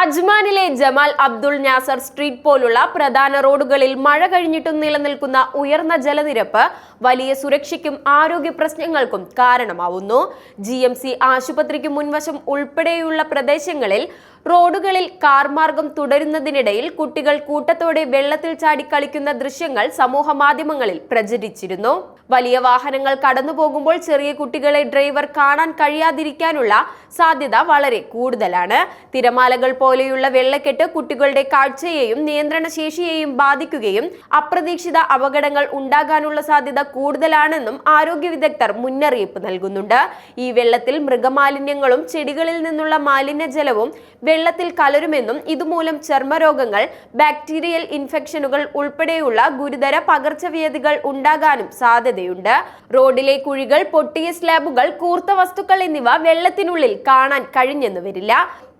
അജ്മാനിലെ Jamal Abdul Nasar street പോലുള്ള പ്രധാന റോഡുകളിൽ മഴ കഴിഞ്ഞിട്ടും നിലനിൽക്കുന്ന ഉയർന്ന ജലനിരപ്പ് വലിയ സുരക്ഷയ്ക്കും ആരോഗ്യ പ്രശ്നങ്ങൾക്കും കാരണമാവുന്നു. GMC ആശുപത്രിക്ക് മുൻവശം ഉൾപ്പെടെയുള്ള പ്രദേശങ്ങളിൽ റോഡുകളിൽ കാർ മാർഗം തുടരുന്നതിനിടയിൽ കുട്ടികൾ കൂട്ടത്തോടെ വെള്ളത്തിൽ ചാടി കളിക്കുന്ന ദൃശ്യങ്ങൾ സമൂഹ മാധ്യമങ്ങളിൽ പ്രചരിച്ചിരുന്നു. വലിയ വാഹനങ്ങൾ കടന്നു പോകുമ്പോൾ ചെറിയ കുട്ടികളെ ഡ്രൈവർ കാണാൻ കഴിയാതിരിക്കാനുള്ള സാധ്യത വളരെ കൂടുതലാണ്. തിരമാലകൾ പോലെയുള്ള വെള്ളക്കെട്ട് കുട്ടികളുടെ കാഴ്ചയെയും നിയന്ത്രണശേഷിയെയും ബാധിക്കുകയും അപ്രതീക്ഷിത അപകടങ്ങൾ ഉണ്ടാകാനുള്ള സാധ്യത കൂടുതലാണെന്നും ആരോഗ്യ വിദഗ്ധർ മുന്നറിയിപ്പ് നൽകുന്നുണ്ട്. ഈ വെള്ളത്തിൽ മൃഗമാലിന്യങ്ങളും ചെടികളിൽ നിന്നുള്ള മാലിന്യജലവും വെള്ളത്തിൽ കലരുമെന്നും ഇതുമൂലം ചർമ്മരോഗങ്ങൾ, ബാക്ടീരിയൽ ഇൻഫെക്ഷനുകൾ ഉൾപ്പെടെയുള്ള ഗുരുതര പകർച്ചവ്യാധികൾ ഉണ്ടാകാനും സാധ്യതയുണ്ട്. റോഡിലെ കുഴികൾ, പൊട്ടിയ സ്ലാബുകൾ, കൂർത്ത വസ്തുക്കൾ എന്നിവ വെള്ളത്തിനുള്ളിൽ കാണാൻ കഴിഞ്ഞെന്ന് വരില്ല.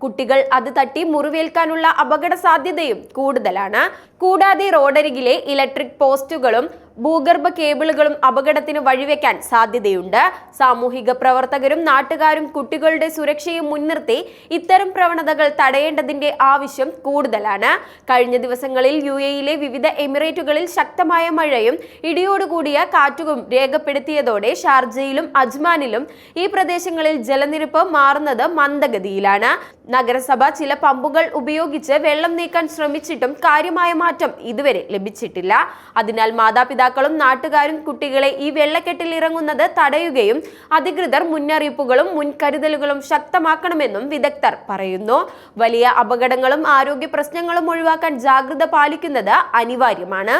കുട്ടികൾ അത് തട്ടി മുറിവേൽക്കാനുള്ള അപകട സാധ്യതയും കൂടുതലാണ്. കൂടാതെ റോഡരികിലെ ഇലക്ട്രിക് പോസ്റ്റുകളും ഭൂഗർഭ കേബിളുകളും അപകടത്തിന് വഴിവെക്കാൻ സാധ്യതയുണ്ട്. സാമൂഹിക പ്രവർത്തകരും നാട്ടുകാരും കുട്ടികളുടെ സുരക്ഷയും മുൻനിർത്തി ഇത്തരം പ്രവണതകൾ തടയേണ്ടതിന്റെ ആവശ്യം കൂടുതലാണ്. കഴിഞ്ഞ ദിവസങ്ങളിൽ UAE-യിലെ വിവിധ എമിറേറ്റുകളിൽ ശക്തമായ മഴയും ഇടിയോടുകൂടിയ കാറ്റും രേഖപ്പെടുത്തിയതോടെ ഷാർജയിലും അജ്മാനിലും ഈ പ്രദേശങ്ങളിൽ ജലനിരപ്പ് മാറുന്നത് മന്ദഗതിയിലാണ്. നഗരസഭ ചില പമ്പുകൾ ഉപയോഗിച്ച് വെള്ളം നീക്കാൻ ശ്രമിച്ചിട്ടും കാര്യമായ മാറ്റം ഇതുവരെ ലഭിച്ചിട്ടില്ല. അതിനാൽ മാതാപിതാക്കളും നാട്ടുകാരും കുട്ടികളെ ഈ വെള്ളക്കെട്ടിൽ ഇറങ്ങുന്നത് തടയുകയും അധികൃതർ മുന്നറിയിപ്പുകളും മുൻകരുതലുകളും ശക്തമാക്കണമെന്നും വിദഗ്ധർ പറയുന്നു. വലിയ അപകടങ്ങളും ആരോഗ്യ പ്രശ്നങ്ങളും ഒഴിവാക്കാൻ ജാഗ്രത പാലിക്കുന്നത് അനിവാര്യമാണ്.